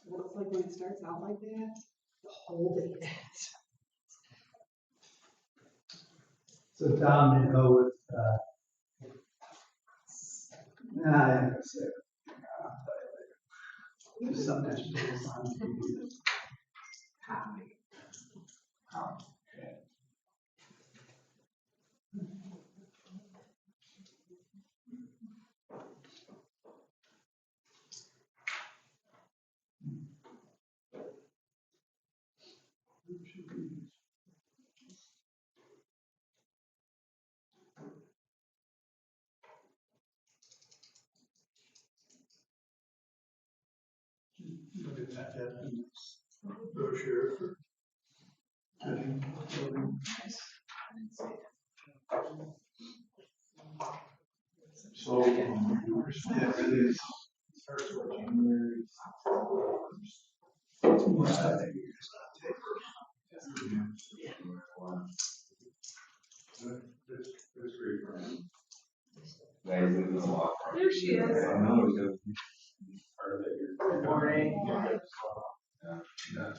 Looks like when it starts out like that, the whole day ends. So Tom, you know, with, I ain't gonna say it. I'll tell you later. There's something that's based on TV. Comedy. Okay. Look at that brochure for. So, yeah, it is. Starts with January. More stuff that you just not take. That's great, Brian. There she is. I know, because part of it, Good morning. yeah.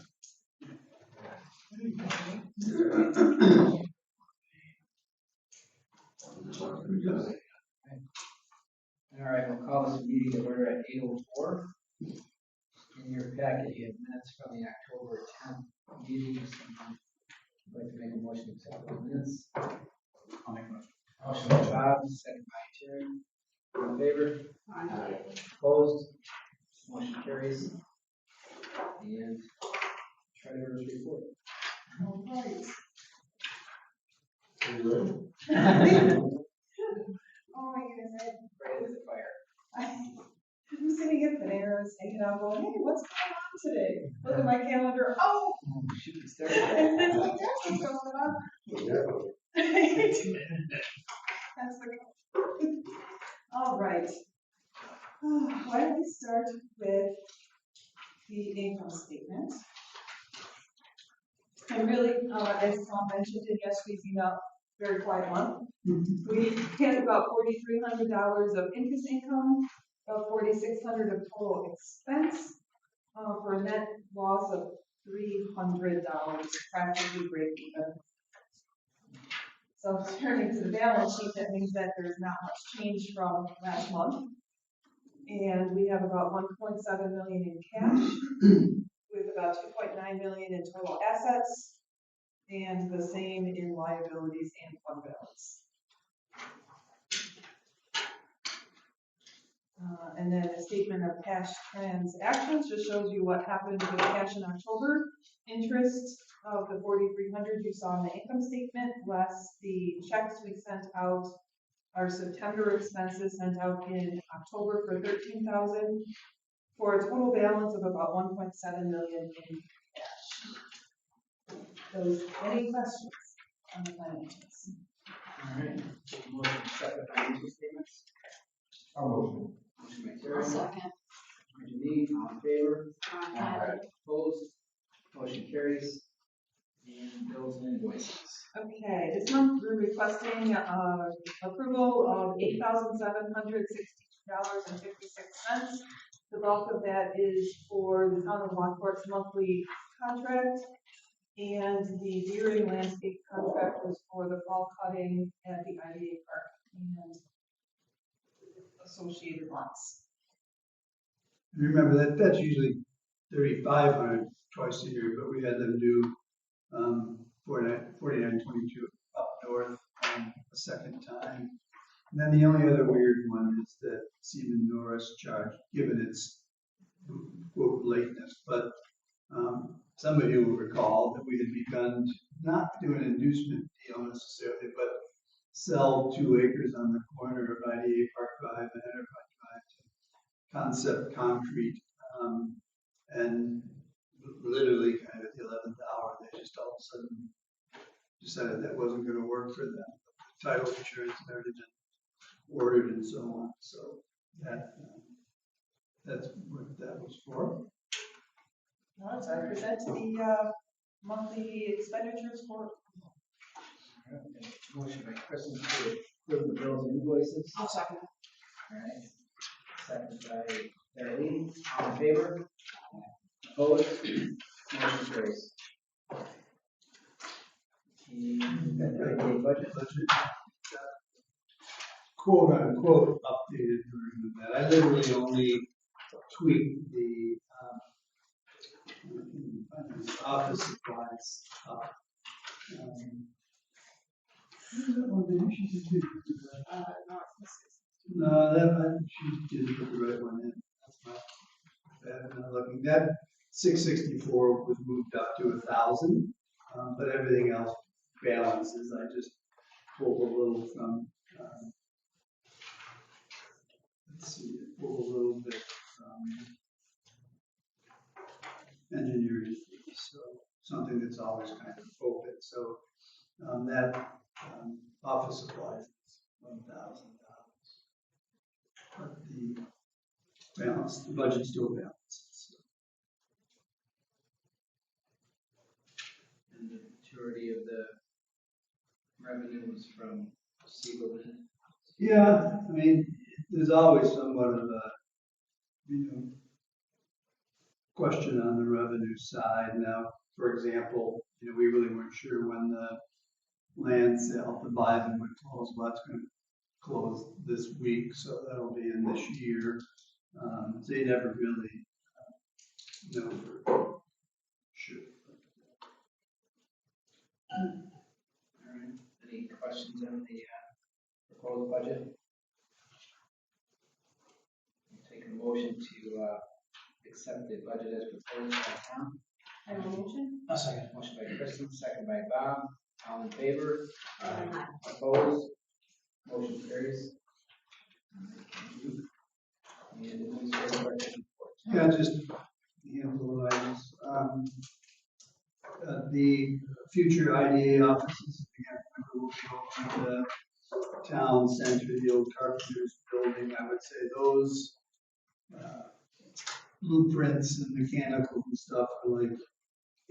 All right, we'll call this meeting to order at 8:04. In your packet, you have minutes from the October 10th meeting. I'd like to make a motion to accept the minutes. I'll make a motion. Motion by Bob, second by Terry. All in favor? Aye. Opposed? Motion carries. And treasurer's report. All right. Are you ready? Oh my goodness, Right as a fire. I'm sitting at Panera's hanging out going, hey, what's going on today? Look at my calendar, oh, Oh, shoot, we and started. it's like, that's what's going on. That's the all right. Why don't we start with the income statement? And really, as Tom mentioned in yesterday's email, very quiet month. We had about $4,300 of interest income, about $4,600 of total expense, for a net loss of $300, practically break even. So turning to the balance sheet, that means that there's not much change from last month. And we have about $1.7 million in cash, with about $2.9 million in total assets, and the same in liabilities and fund balance. And then a statement of cash transactions just shows you what happened with cash in October. Interest of the $4,300 you saw in the income statement, less the checks we sent out, our September expenses sent out in October for $13,000, for a total balance of about $1.7 million in cash. So, any questions on the financials? All right. Motion to accept the financial statements. I'll motion. Motion by Terry. Second. By Janine, all in favor? Aye. Opposed? Motion carries. And bills and invoices. Okay, this month we're requesting approval of $8,762.56. The bulk of that is for the town of Lockport's monthly contract, and the Deering landscape contract was for the fall cutting at the IDA Park and associated lots. Remember that that's usually 3,500 twice a year, but we had them do 4922 up north a second time. And then the only other weird one is that Seaman Norris charge, given its quote lateness, but some of you will recall that we had begun not do an inducement deal necessarily, but sell 2 acres on the corner of IDA Park Drive and Enterprise Drive to Concept Concrete, and literally kind of at the 11th hour, they just all of a sudden decided that wasn't going to work for them. The title insurance had already been ordered and so on. So that's what that was for. All right, so I present the monthly expenditures for. Motion by Kristen to approve the bills and invoices. I'll second. Alright, second by Darlene, all in favor? Opposed? Motion carries. And that IDA budget, Quote unquote updated version of that. I literally only tweaked the, office supplies up. Where's that one that she did? No, she didn't put the right one in. That's not bad, I'm not looking. That 664 was moved up to 1,000, but everything else balances. I just pulled a little from, let's see, pulled a little bit from engineering fees, so something that's always kind of open. So that office supplies is $1,000. But the balance, the budget still balances. and the majority of the revenue was from Siebel. Yeah, I mean, there's always somewhat of a, question on the revenue side. Now, for example, we really weren't sure when the land sale to buy them would close. Well, it's going to close this week, so that'll be in this year. So you never really know for sure. Alright, any questions on the proposed budget? Take a motion to accept the budget as proposed by Tom. I have a motion. A second. Motion by Kristen, second by Bob. All in favor? Opposed? Motion carries. Thank you. And administrative budget report. Yeah, just a handful of items. The future IDA offices, again, will be open to the town center, the old Carpenter's building. I would say those blueprints and mechanical and stuff are like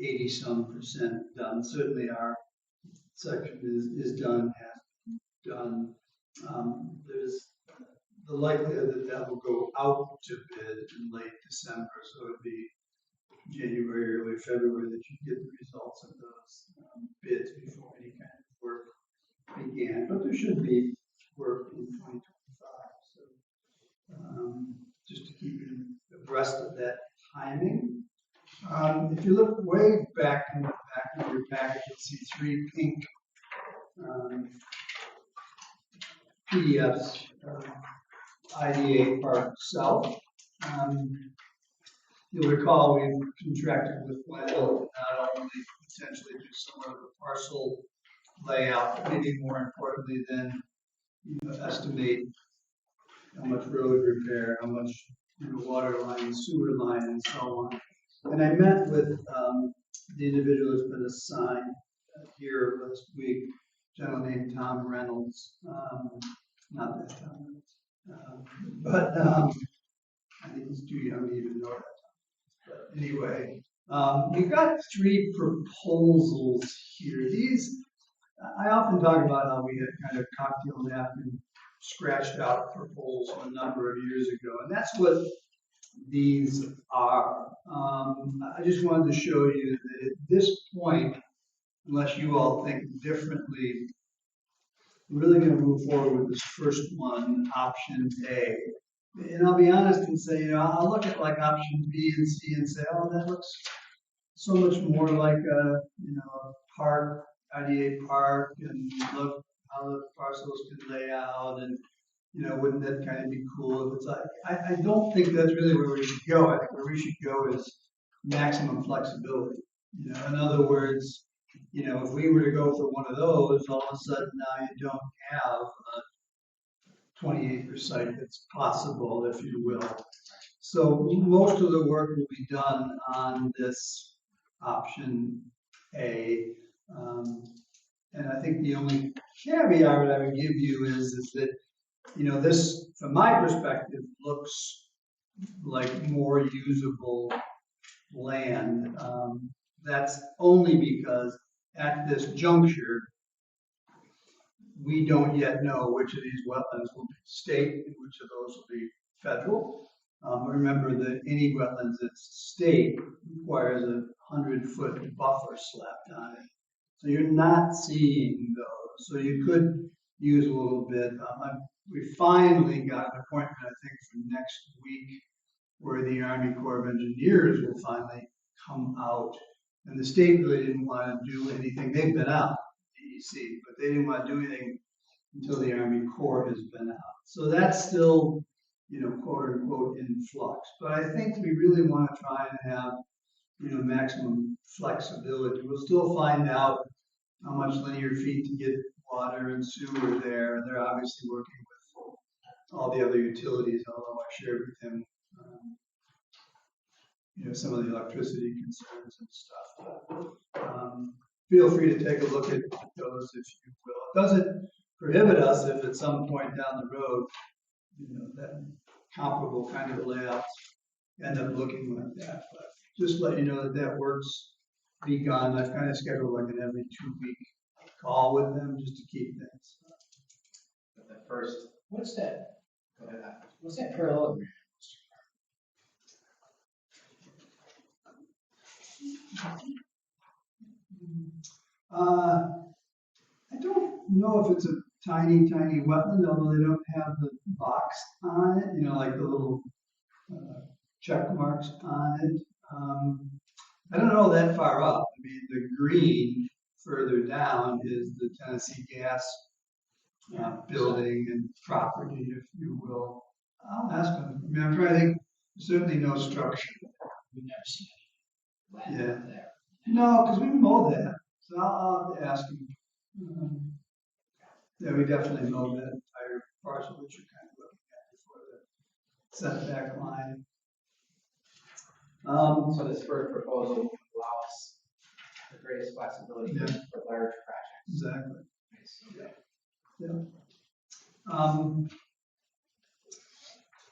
80-some% done. Certainly our section is done, has been done. There's the likelihood that that will go out to bid in late December, so it'd be January, early February that you get the results of those bids before any kind of work began. But there should be work in 2025. So just to keep you abreast of that timing. If you look way back in the back of your package, you'll see 3 pink PDFs. IDA Park South. You'll recall we've contracted with Wendell to not only potentially do some of the parcel layout, but maybe more importantly than estimate how much road repair, how much water line, sewer line, and so on. And I met with the individual who's been assigned here last week, a gentleman named Tom Reynolds. Not that Tom Reynolds. But I think he's too young to even know that. But anyway, we've got 3 proposals here. These, I often talk about how we had kind of cocktail napkin scratched out proposals a number of years ago, and that's what these are. I just wanted to show you that at this point, unless you all think differently, we're really going to move forward with this first one, option A. And I'll be honest and say, I'll look at like option B and C and say, oh, that looks so much more like a, a park, IDA park, and look how the parcels could lay out, and wouldn't that kind of be cool? If it's like, I don't think that's really where we should go. I think where we should go is maximum flexibility. In other words, if we were to go for one of those, all of a sudden now you don't have a 20-acre site that's possible, if you will. So most of the work will be done on this option A. And I think the only caveat I would give you is that, this, from my perspective, looks like more usable land. That's only because at this juncture, we don't yet know which of these wetlands will be state and which of those will be federal. Remember that any wetlands that's state requires a 100-foot buffer slapped on it. So you're not seeing those. So you could use a little bit. We finally got an appointment, I think, for next week, where the Army Corps of Engineers will finally come out. And the state really didn't want to do anything. They've been out, DEC, but they didn't want to do anything until the Army Corps has been out. So that's still, quote unquote, in flux. But I think we really want to try and have, maximum flexibility. We'll still find out how much linear feet to get water and sewer there. And they're obviously working with all the other utilities, although I shared with him, some of the electricity concerns and stuff. But, feel free to take a look at those if you will. It doesn't prohibit us if at some point down the road, that comparable kind of layouts end up looking like that. But just let you know that that work's begun. I've kind of scheduled like an every 2-week call with them just to keep things. But the first, what's that? What's that parallelogram? I don't know if it's a tiny, tiny wetland, although they don't have the box on it, like the little check marks on it. I don't know that far up. I mean, the green further down is the Tennessee Gas building and property, if you will. I'll ask them. I mean, I'm trying to think. Certainly no structure. We've never seen Yeah. any land there. No, because we mow that. So I'll have to ask them. Yeah, we definitely mow that entire parcel that you're kind of looking at before the setback line. So this first proposal will allow us the greatest flexibility Yeah. for large projects. Exactly. Yeah. Yeah.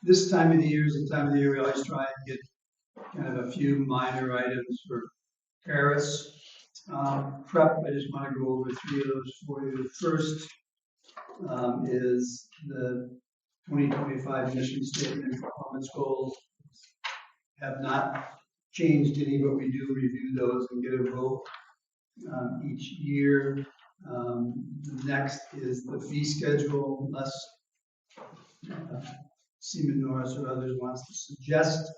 This time of the year is the time of the year we always try and get kind of a few minor items for Paris prep. I just want to go over 3 of those for you. The first is the 2025 mission statement and performance goals. Have not changed any, but we do review those and get a vote each year. The next is the fee schedule, unless Seaman Norris or others wants to suggest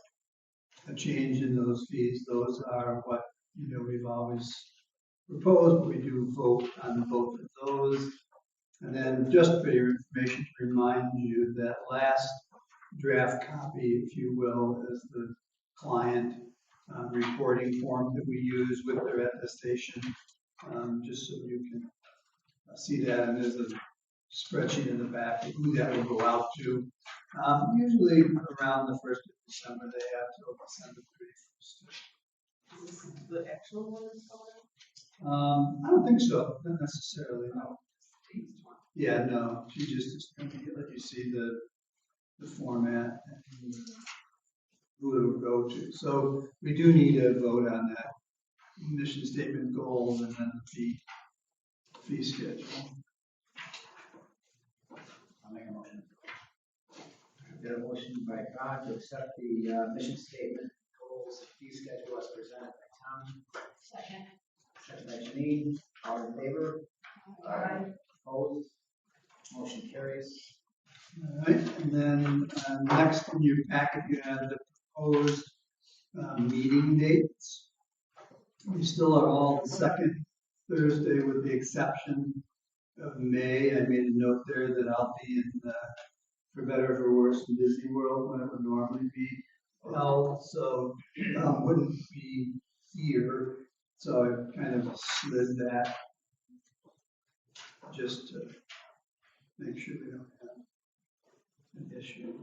a change in those fees. Those are what we've always proposed, but we do vote on both of those. And then just for your information, to remind you that last draft copy, if you will, is the client reporting form that we use with their attestation, just so you can see that. And there's a spreadsheet in the back of who that will go out to. Usually around the 1st of December, they have till December 31st. Is this the actual one that's going out? I don't think so, not necessarily, no. Phased one. Yeah, no, she just is going to let you see the format and who it will go to. So we do need a vote on that mission statement goals and then the fee schedule. I'll make a motion. Got a motion by Ron to accept the mission statement, goals, and fee schedule as presented by Tom. Second. Second by Janine. All in favor? Aye. Opposed? Motion carries. All right, and then next in your packet, you have the proposed meeting dates. We still are all the second Thursday with the exception of May. I made a note there that I'll be in, for better or for worse, in Disney World when it would normally be held, so wouldn't be here. So I kind of slid that just to make sure we don't have an issue.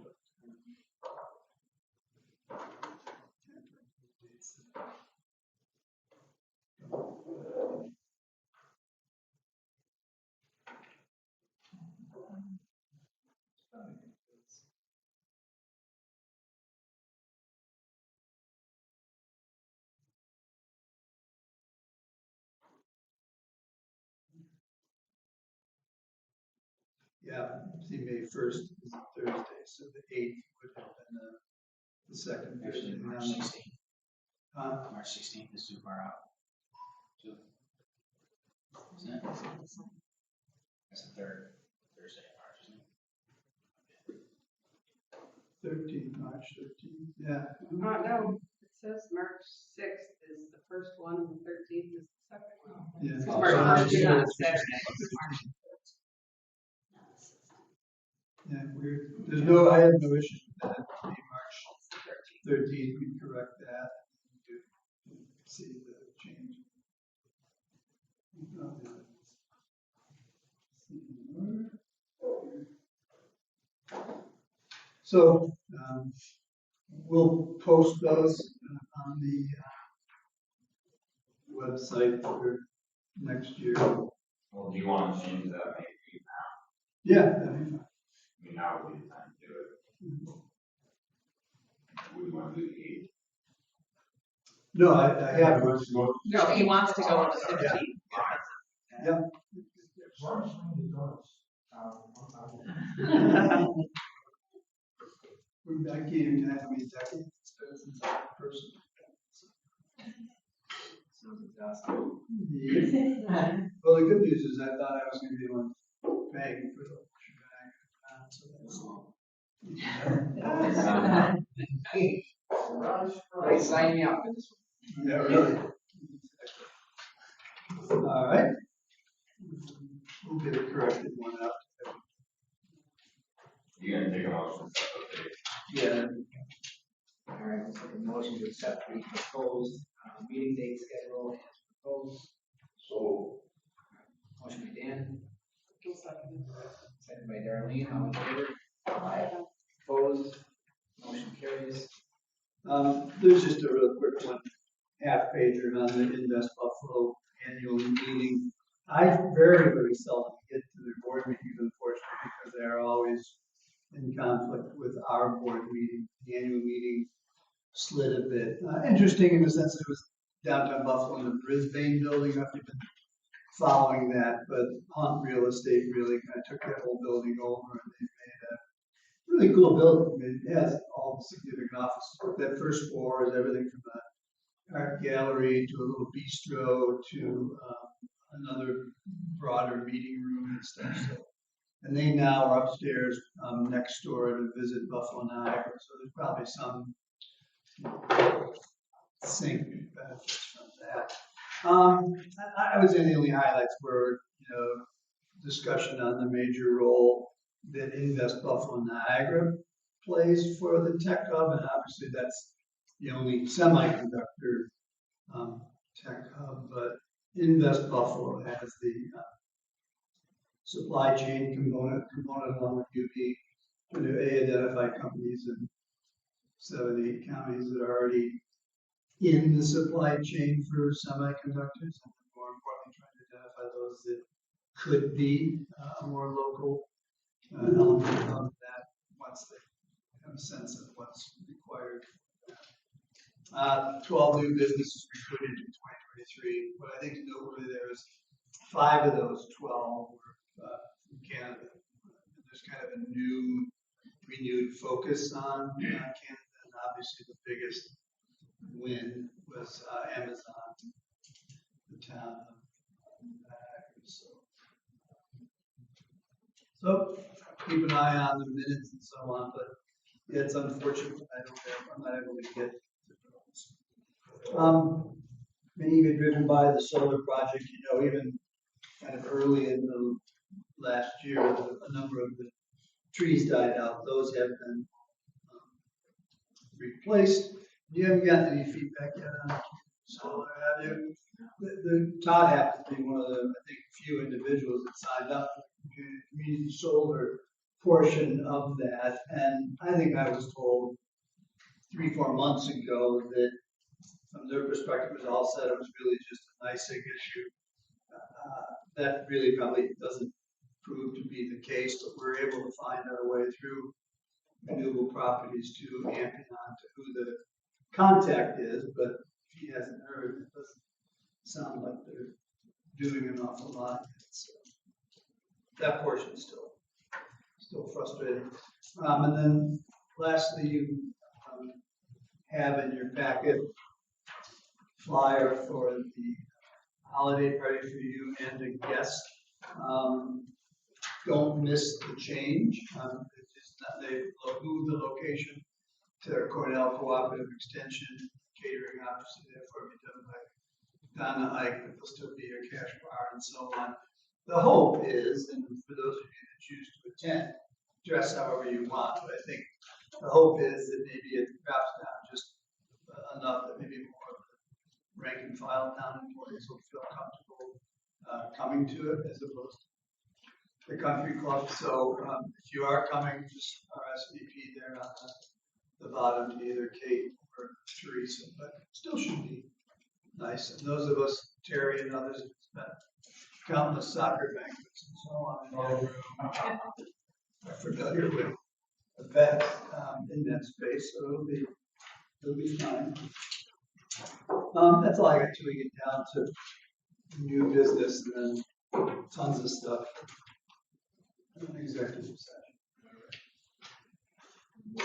Yeah, see, May 1st is a Thursday, so the 8th would have been the second Thursday. Actually, March on the- 16th. March 16th is too far out. Too. Isn't it? That's the third Thursday of March, isn't it? 13th, March 13th, yeah. No, it says March 6th is the first one, and the 13th is the second one. Yeah. It's Oh, March so 1st is on March Saturday. Yeah, weird. There's no, I have no issue with that. It'd be March 13th, we correct that. You see the change. So, we'll post those on the website for next year. Well, do you want to change that maybe now? Yeah, that'd be fine. I mean, now would be the time to do it. Would you want to do the 8th? No, I have. No, he wants to go with the 15th. Yep. We're back in, can I have any decades? It's been since I was a person. Sounds exhausting. Yeah. Well, the good news is I thought I was gonna be one paying for the shebang, so Right, sign me up for this one. yeah, really. All right. We'll get a corrected one out. You're gonna take a motion to set the date. Yeah. All right, let's take a motion to accept the proposed meeting date schedule as proposed. So. Motion by Dan, second by Darlene, all in favor? Opposed? Motion carries. There's just a real quick one, half pager on the Invest Buffalo annual meeting. I very, very seldom get to their board meetings, unfortunately, because they're always in conflict with our board meeting. The annual meeting slid a bit. Interesting in the sense that it was downtown Buffalo in the Brisbane building. I've been following that, but Hunt Real Estate really kind of took that whole building over and they made a really cool building. It has all the significant offices. That first floor is everything from an art gallery to a little bistro to another broader meeting room and stuff. So, and they now are upstairs next door to visit Buffalo Niagara. So there's probably some sync benefits from that. I would say the only highlights were, discussion on the major role that Invest Buffalo Niagara plays for the tech hub, and obviously that's the only semiconductor tech hub, but Invest Buffalo has the supply chain component along with UP to identify companies in 7, 8 counties that are already in the supply chain for semiconductors, and more importantly, trying to identify those that could be a more local element of that once they have a sense of what's required. 12 new businesses recruited in 2023. What I think is noteworthy there is 5 of those 12 were from Canada. There's kind of a new, renewed focus on Canada, and obviously the biggest win was Amazon, the town of Niagara. So keep an eye on the minutes and so on, but it's unfortunate I'm not able to get to those. Maybe driven by the solar project, even kind of early in the last year, a number of the trees died out. Those have been replaced. You haven't gotten any feedback yet on solar, have you? Todd happens to be one of the, I think, few individuals that signed up for the community solar portion of that. And I think I was told 3-4 months ago that from their perspective it was all set. It was really just a NYSEG issue. That really probably doesn't prove to be the case, but we're able to find our way through renewable properties to Ampion to who the contact is, but if he hasn't heard, it doesn't sound like they're doing an awful lot. So that portion is still still frustrating. And then lastly, you have in your packet flyer for the holiday party for you and a guest. Don't miss the change. It's just that they moved the location to their Cornell Cooperative Extension catering, obviously therefore be done by Donna Ike, but there'll still be your cash bar and so on. The hope is, and for those of you that choose to attend, dress however you want, but I think the hope is that maybe it drops down just enough that maybe more of the rank and file town employees will feel comfortable coming to it as opposed to the country club. So if you are coming, just RSVP there on the bottom to either Kate or Teresa, but still should be nice. And those of us, Terry and others, have spent countless soccer banquets and so on in the room, are familiar with events in that space, so it'll be fine. That's all I got till we get down to new business and then tons of stuff. Executive session. By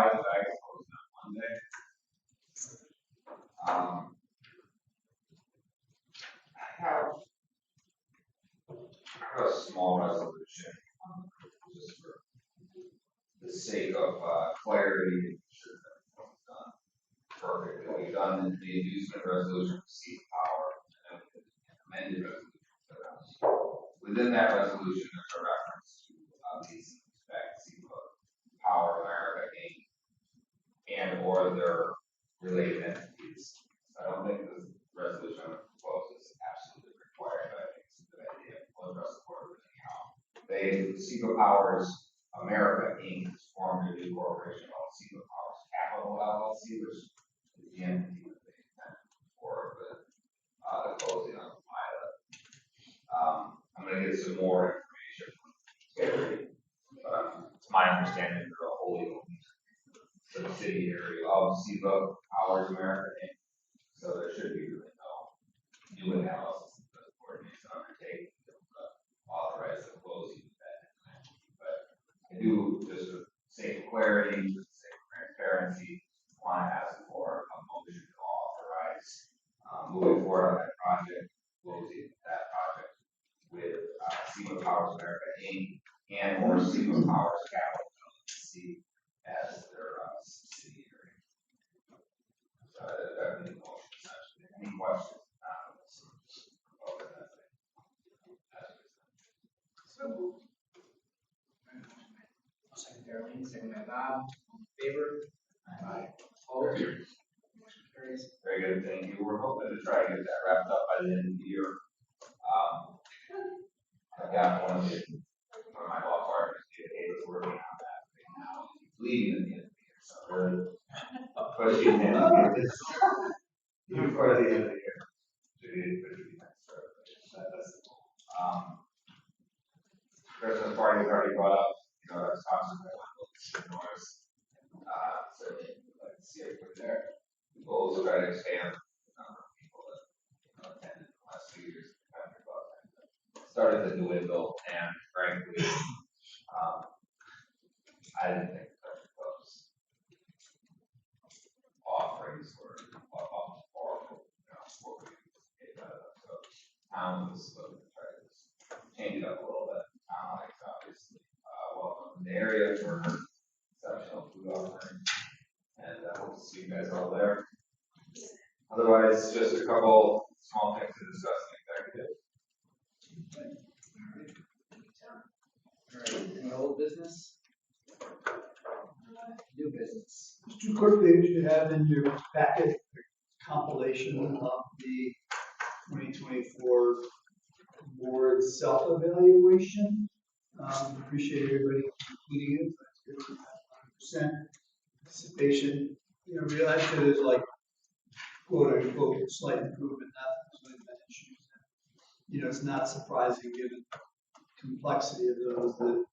the bag closed on Monday. I have a small resolution, just for the sake of clarity, and sure that everything's done perfectly. We've done the inducement resolution for seat power, and then amended resolution. Within that resolution, there's a reference to these SEPA Power America Inc. and or their related entities. So I don't think this resolution I'm proposing is absolutely required, but I think it's a good idea. We'll address the board with anyhow. SEPA Powers America Inc. has formed a new corporation called SEPA Powers Capital LLC, which is the entity that they intend for the closing of the pilot. I'm going to get some more information from Terry, but it's my understanding they're a wholly owned subsidiary of SEPA Powers America Inc. So there should be really no new analysis that the board needs to undertake to authorize the closing of that entity. But I do, just for the sake of clarity, just for the sake of transparency, want to ask for a motion to authorize moving forward on that project, closing that project with SEPA Powers America Inc. and or SEPA Powers Capital LLC as their subsidiary. So that would be the motion essentially. Any questions on this? So, Second Darlene, second by Bob, all in favor? Aye. Opposed? Motion carries. Very good, thank you. We're hoping to try to get that wrapped up by the end of the year. I've got one of my law partners, Dave, is working on that right now. He's leaving at the end of the year, so really pushing him to get this before the end of the year. Christmas party was already brought up. You know, that's awesome. Noise. Certainly, I'd like to see everybody there. The goal is to try to expand the number of people that attended in the last 2 years. Started to dwindle, and frankly, I didn't think country clubs offerings were horrible. What we get out of them. So, town was looking to try to change it up a little bit. Town likes obviously welcome in the area for exceptional food offerings, and I hope to see you guys all there. Otherwise, just a couple small things to discuss in executive. All right, any old business? New business. Just two quick things you have in your packet, compilation of the 2024 board self-evaluation. Appreciate everybody completing it. That's good. 100% participation. Realize that it's like quote unquote slight improvement, nothing's really been issues. It's not surprising given the complexity of those that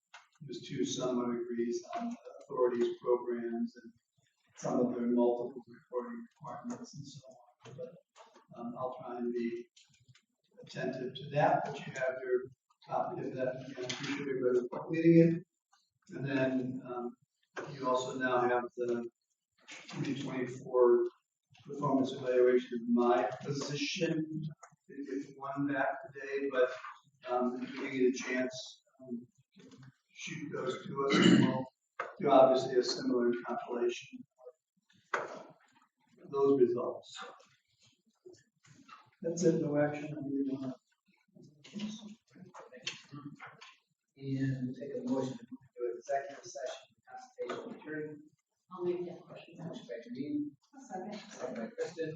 there's two somewhat agrees on the authorities programs and some of their multiple reporting requirements and so on. But I'll try and be attentive to that, but you have your copy of that. Again, appreciate everybody completing it. And then, you also now have the 2024 performance evaluation of my position. Didn't get one back today, but, if you get a chance, shoot those to us, and we'll do obviously a similar compilation of those results. That's it, no action on either one. And we'll take a motion to move to executive session, consultation attorney. I'll make that question. Motion by Janine, Second. second by Kristen.